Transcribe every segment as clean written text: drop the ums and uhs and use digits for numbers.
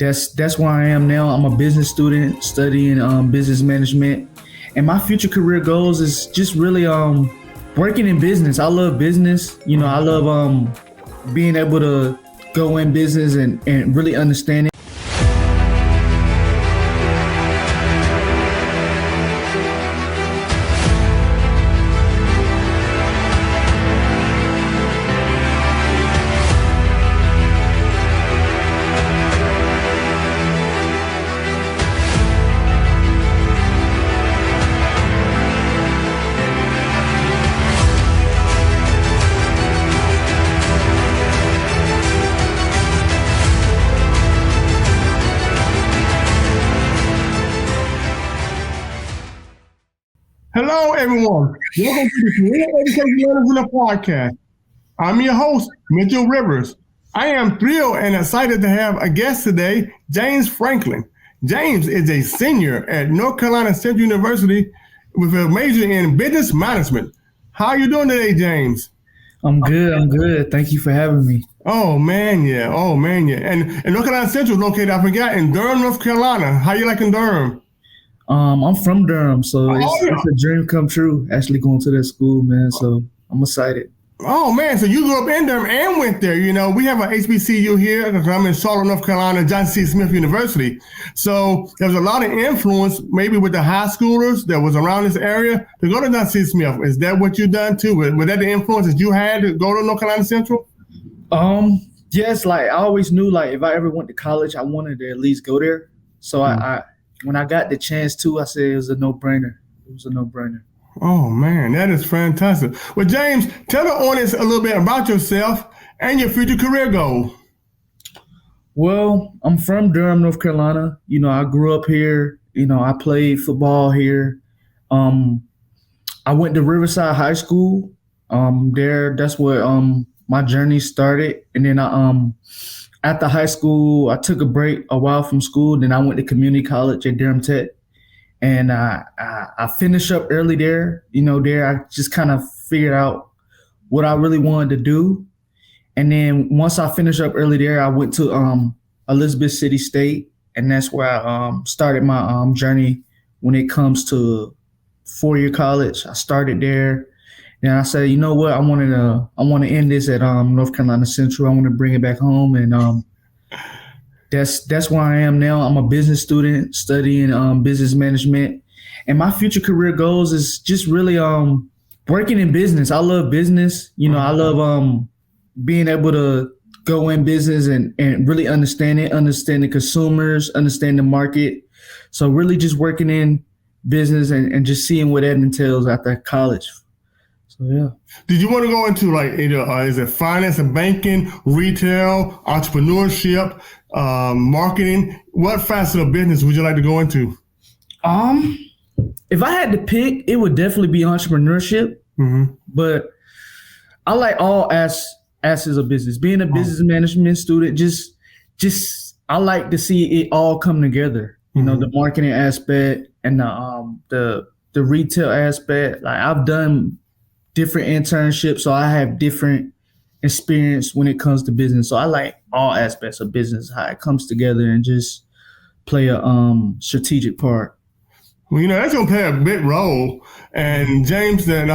That's where I am now. I'm a business student studying business management, and my future career goals is just really working in business. I love business. I love being able to go in business and really understand it. Hello, everyone. Welcome to the Career Education Learning Podcast. I'm your host, Mitchell Rivers. I am thrilled and excited to have a guest today, James Franklin. James is a senior at North Carolina Central University with a major in business management. How are you doing today, James? I'm good. Thank you for having me. Oh, man, yeah. And North Carolina Central is located, I forgot, in Durham, North Carolina. How you liking Durham? I'm from Durham, so it's a dream come true actually going to that school, man. So I'm excited. Oh, man, so you grew up in Durham and went there. We have an HBCU here because I'm in Charlotte, North Carolina, Johnson C. Smith University. So there was a lot of influence maybe with the high schoolers that was around this area to go to Johnson C. Smith. Is that what you done too? Was that the influence that you had to go to North Carolina Central? Yes, like I always knew like if I ever went to college, I wanted to at least go there. So I when I got the chance to, I said it was a no-brainer. Oh, man, that is fantastic. Well, James, tell the audience a little bit about yourself and your future career goal. Well, I'm from Durham, North Carolina. I grew up here. I played football here. I went to Riverside High School. That's where my journey started. And then after high school, I took a while from school. Then I went to community college at Durham Tech. And I finished up early there. There I just kind of figured out what I really wanted to do. And then once I finished up early there, I went to Elizabeth City State. And that's where I started my journey when it comes to four-year college. I started there. And I said, you know what, I want to end this at North Carolina Central. I want to bring it back home, and that's where I am now. I'm a business student studying business management, and my future career goals is just really working in business. I love business. I love being able to go in business and really understand the consumers, understand the market. So really just working in business and just seeing what that entails after college. So, yeah. Did you want to go into like either is it finance and banking, retail, entrepreneurship, marketing? What facet of business would you like to go into? If I had to pick, it would definitely be entrepreneurship. Mm-hmm. But I like all aspects of business. Being a business management student, just I like to see it all come together. The marketing aspect and the retail aspect. Like I've done different internships, so I have different experience when it comes to business. So I like all aspects of business, how it comes together and just play a strategic part. Well, that's going to play a big role. And James, that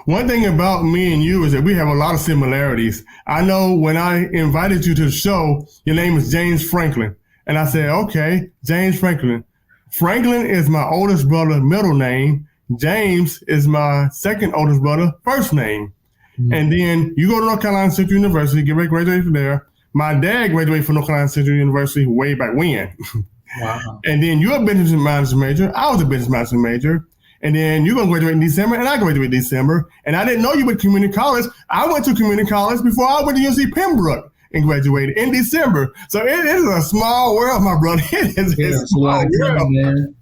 one thing about me and you is that we have a lot of similarities. I know when I invited you to the show, your name is James Franklin. And I said, okay, James Franklin. Franklin is my oldest brother, middle name. James is my second oldest brother, first name. Mm-hmm. And then you go to North Carolina Central University, get ready to graduate from there. My dad graduated from North Carolina Central University way back when. Wow. And then you're a business management major. I was a business management major. And then you're going to graduate in December, and I graduated in December. And I didn't know you went to community college. I went to community college before I went to UNC Pembroke and graduated in December. So it is a small world, my brother. It is a small world, man.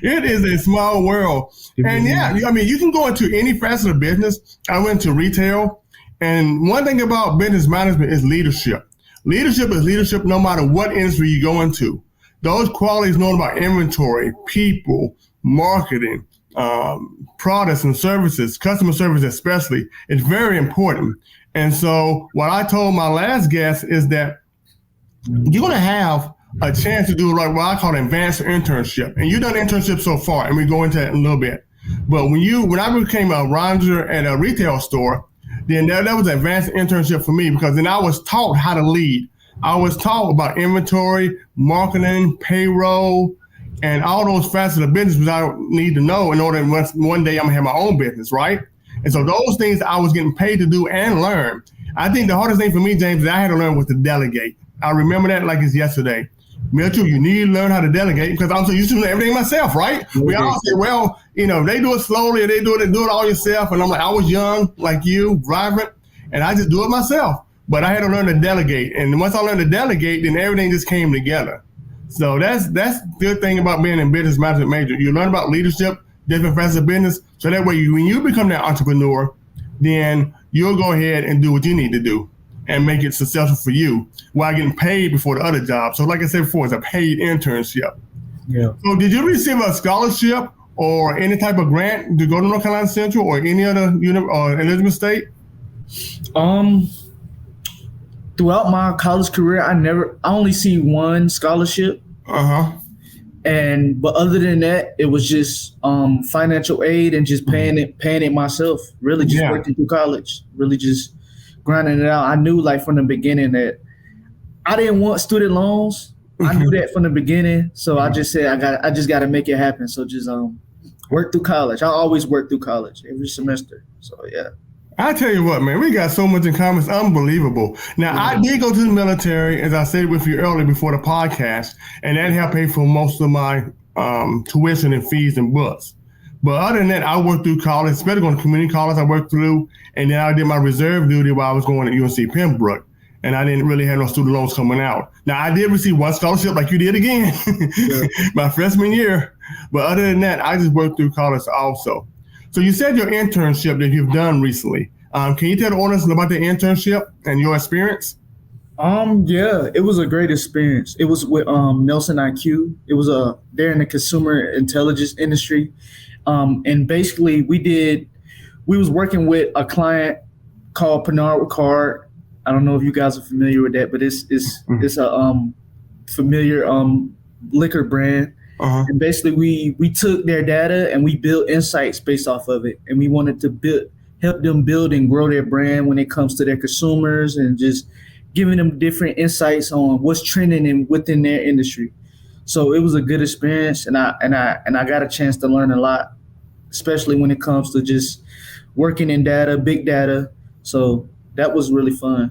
It is a small world. And you can go into any facet of business. I went to retail. And one thing about business management is leadership. Leadership is leadership no matter what industry you go into. Those qualities known about inventory, people, marketing, products and services, customer service especially, is very important. And so what I told my last guest is that you're going to have a chance to do like what I call an advanced internship. And you've done internships so far, and we go into that in a little bit. But when I became a ranger at a retail store, then that was an advanced internship for me, because then I was taught how to lead. I was taught about inventory, marketing, payroll, and all those facets of business which I need to know in order one day I'm gonna have my own business, right? And so those things I was getting paid to do and learn. I think the hardest thing for me, James, that I had to learn was to delegate. I remember that like it's yesterday. Mitchell, you need to learn how to delegate, because I'm so used to doing everything myself, right? Okay. We all say, well, they do it slowly, they do it all yourself. And I'm like, I was young, like you, vibrant, and I just do it myself. But I had to learn to delegate. And once I learned to delegate, then everything just came together. So that's the good thing about being in business management major. You learn about leadership, different facets of business. So that way, when you become that entrepreneur, then you'll go ahead and do what you need to do and make it successful for you while getting paid before the other job. So like I said before, it's a paid internship. Yeah. So did you receive a scholarship or any type of grant to go to North Carolina Central or any other Elizabeth State? Throughout my college career, I only see one scholarship. But other than that, it was just financial aid and just paying it myself. Really just working through college. Really just grinding it out. I knew like from the beginning that I didn't want student loans. I knew that from the beginning. So I just said I just gotta make it happen. So just work through college. I always work through college every semester. So yeah. I tell you what, man, we got so much in common. It's unbelievable. Now, I did go to the military, as I said with you earlier before the podcast, and that helped pay for most of my tuition and fees and books. But other than that, I worked through college, especially going to community college. I worked through, and then I did my reserve duty while I was going at UNC Pembroke, and I didn't really have no student loans coming out. Now, I did receive one scholarship like you did again, my freshman year. But other than that, I just worked through college also. So you said your internship that you've done recently. Can you tell the audience about the internship and your experience? Yeah, it was a great experience. It was with Nelson IQ. It was they're in the consumer intelligence industry. And basically we was working with a client called Panera Card. I don't know if you guys are familiar with that, but it's a familiar liquor brand. And basically we took their data and we built insights based off of it. And we wanted to help them build and grow their brand when it comes to their consumers and just giving them different insights on what's trending within their industry. So it was a good experience, and I got a chance to learn a lot, especially when it comes to just working in data, big data. So that was really fun.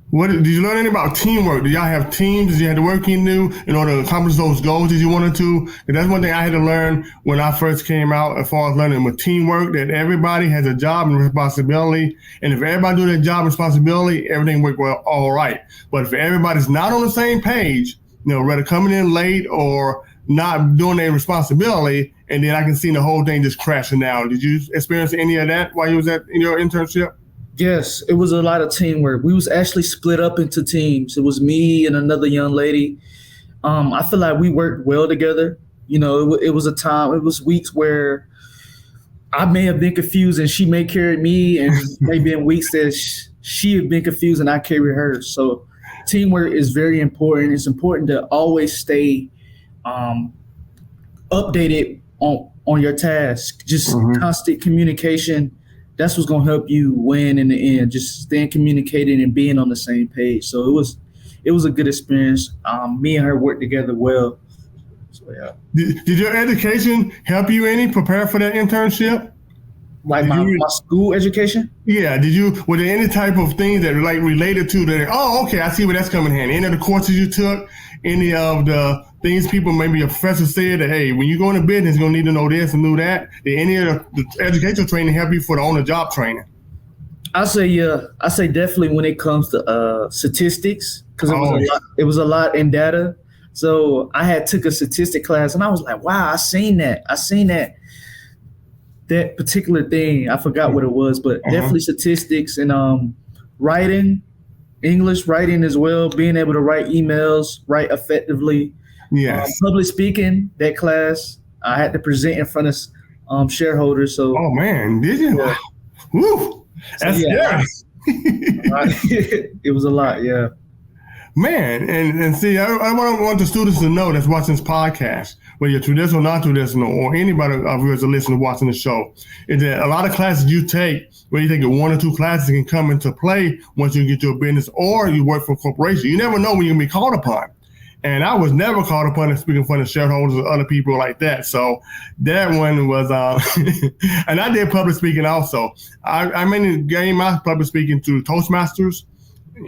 What did you learn anything about teamwork? Did y'all have teams? Did you have to work in order to accomplish those goals that you wanted to? And that's one thing I had to learn when I first came out, as far as learning with teamwork, that everybody has a job and responsibility. And if everybody do their job and responsibility, everything worked well, all right. But if everybody's not on the same page, whether coming in late or not doing their responsibility, and then I can see the whole thing just crashing down. Did you experience any of that while you was in your internship? Yes, it was a lot of teamwork. We was actually split up into teams. It was me and another young lady. I feel like we worked well together. It was weeks where I may have been confused and she may carry me, and maybe in weeks that she had been confused and I carried her. So teamwork is very important. It's important to always stay updated on your task. Just constant communication. That's what's going to help you win in the end, just staying communicated and being on the same page. So it was a good experience. Me and her worked together well. So, yeah. Did your education help you prepare for that internship? Like my school education? Yeah. Were there any type of things that related to that? Oh, okay. I see where that's coming in handy. Any of the courses you took, any of the things people, maybe a professor said that, hey, when you go into business, you're going to need to know this and do that. Did any of the educational training help you for the on-the-job training? I say definitely when it comes to statistics, because it was a lot in data. So I took a statistic class and I was like, wow, I seen that particular thing. I forgot what it was, but definitely statistics and writing, English writing as well, being able to write emails, write effectively. Yes. Public speaking, that class, I had to present in front of shareholders. So. Oh man, did you? Yeah. Woo! That's scary. It was a lot, yeah. Man, and see, I want the students to know that's watching this podcast, whether you're traditional, non-traditional, or anybody of yours are listening, watching the show, is that a lot of classes you take, whether you take one or two classes, can come into play once you get your business or you work for a corporation. You never know when you're going to be called upon. And I was never called upon to speak in front of shareholders or other people like that. So that one was, and I did public speaking also. I mainly gained my public speaking through Toastmasters.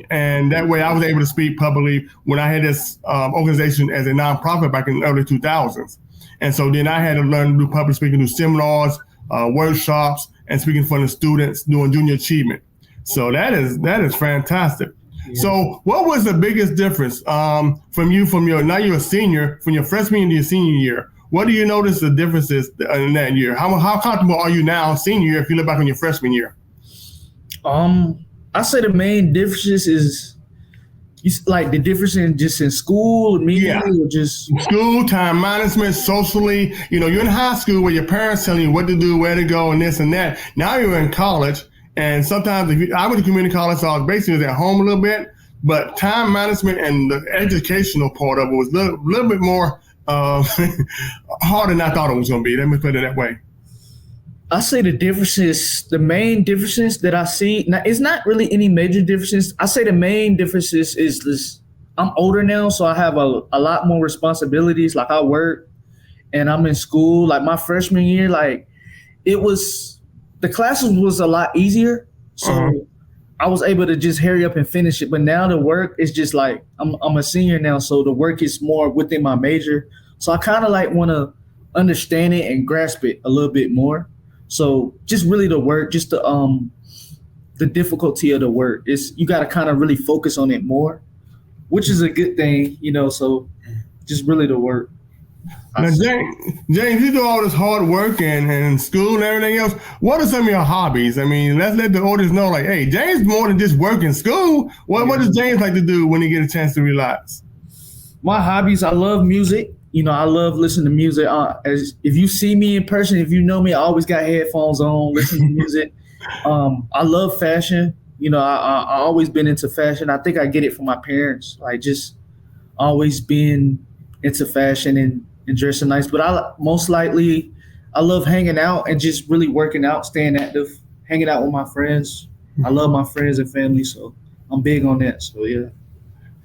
And that way I was able to speak publicly when I had this organization as a nonprofit back in the early 2000s. And so then I had to learn to do public speaking, do seminars, workshops, and speaking in front of students doing junior achievement. So that is fantastic. Yeah. So what was the biggest difference now you're a senior, from your freshman year to your senior year? What do you notice the differences in that year? How comfortable are you now senior year if you look back on your freshman year? I say the main differences is like the difference in just in school, immediately, or just school, time management, socially. You're in high school where your parents telling you what to do, where to go, and this and that. Now you're in college, and sometimes I went to community college, so I was basically at home a little bit, but time management and the educational part of it was a little bit more harder than I thought it was going to be. Let me put it that way. I say the main differences that I see, now it's not really any major differences. I say the main differences is this: I'm older now, so I have a lot more responsibilities. Like I work and I'm in school. Like my freshman year, like the classes was a lot easier. So I was able to just hurry up and finish it. But now the work is just like, I'm a senior now, so the work is more within my major. So I kind of like want to understand it and grasp it a little bit more. So just really the work, just the difficulty of the work is you got to kind of really focus on it more, which is a good thing, so just really the work. Now, James, you do all this hard work and school and everything else. What are some of your hobbies? I mean, let's let the audience know, like, hey, James more than just work in school. What does James like to do when he get a chance to relax? My hobbies, I love music. I love listening to music. If you see me in person, if you know me, I always got headphones on, listening to music. I love fashion. I always been into fashion. I think I get it from my parents. Like just always being into fashion and dressing nice. But I love hanging out and just really working out, staying active, hanging out with my friends. I love my friends and family, so I'm big on that. So yeah.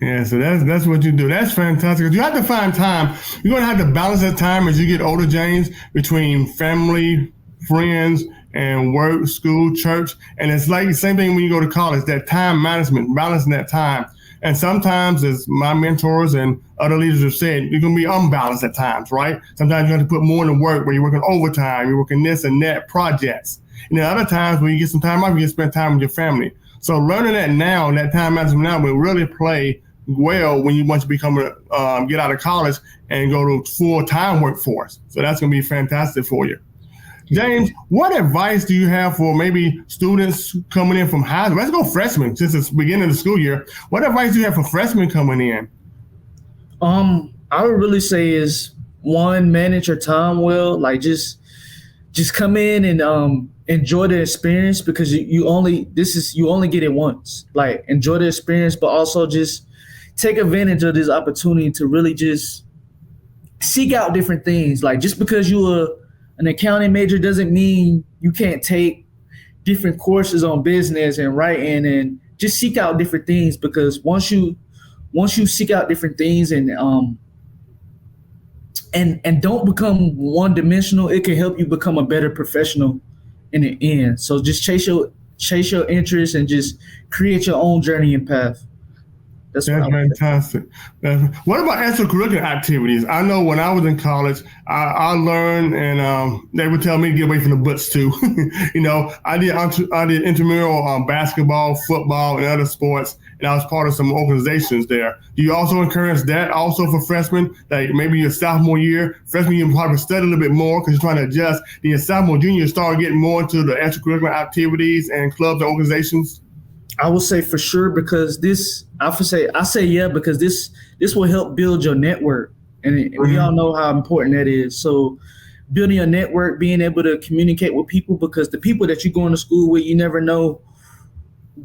Yeah, so that's what you do. That's fantastic. You have to find time. You're going to have to balance that time as you get older, James, between family, friends, and work, school, church. And it's like the same thing when you go to college, that time management, balancing that time. And sometimes, as my mentors and other leaders have said, you're going to be unbalanced at times, right? Sometimes you have to put more in the work where you're working overtime, you're working this and that projects. And then other times when you get some time off, you can spend time with your family. So learning that now, and that time management now will really play well when you want to get out of college and go to full-time workforce. So that's going to be fantastic for you. James, what advice do you have for maybe students coming in from high school? Let's go freshmen, since it's beginning of the school year. What advice do you have for freshmen coming in? I would really say is, one, manage your time well. Like just come in and enjoy the experience, because you only get it once. Like enjoy the experience, but also just take advantage of this opportunity to really just seek out different things. Like just because you're an accounting major doesn't mean you can't take different courses on business and writing, and just seek out different things, because once you seek out different things and don't become one-dimensional, it can help you become a better professional in the end. So just chase your interests and just create your own journey and path. That's fantastic. What about extracurricular activities? I know when I was in college, I learned, and they would tell me to get away from the butts too. I did intramural basketball, football, and other sports, and I was part of some organizations there. Do you also encourage that also for freshmen? Like maybe your sophomore year, freshman year, you probably study a little bit more because you're trying to adjust. Then your sophomore, junior, you start getting more into the extracurricular activities and clubs and organizations. I would say for sure, because I say yeah, because this will help build your network, and we all know how important that is. So building a network, being able to communicate with people, because the people that you're going to school with, you never know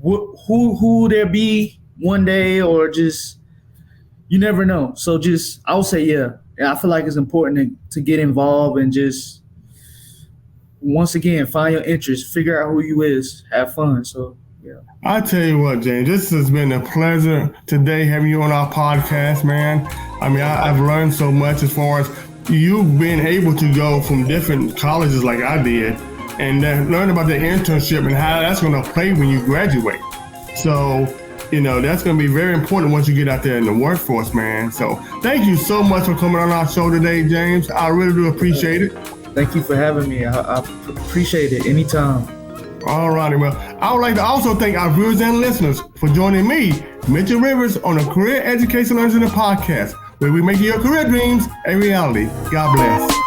who there be one day, or just you never know. So just, I would say, yeah, I feel like it's important to get involved and just, once again, find your interest, figure out who you is, have fun. So, yeah. I tell you what, James, this has been a pleasure today having you on our podcast, man. I mean, I've learned so much as far as you being able to go from different colleges like I did and learn about the internship and how that's going to play when you graduate. So, that's going to be very important once you get out there in the workforce, man. So thank you so much for coming on our show today, James. I really do appreciate it. Thank you for having me. I appreciate it anytime. All righty. Well, I would like to also thank our viewers and listeners for joining me, Mitchell Rivers, on the Career Education Learning Podcast, where we make your career dreams a reality. God bless.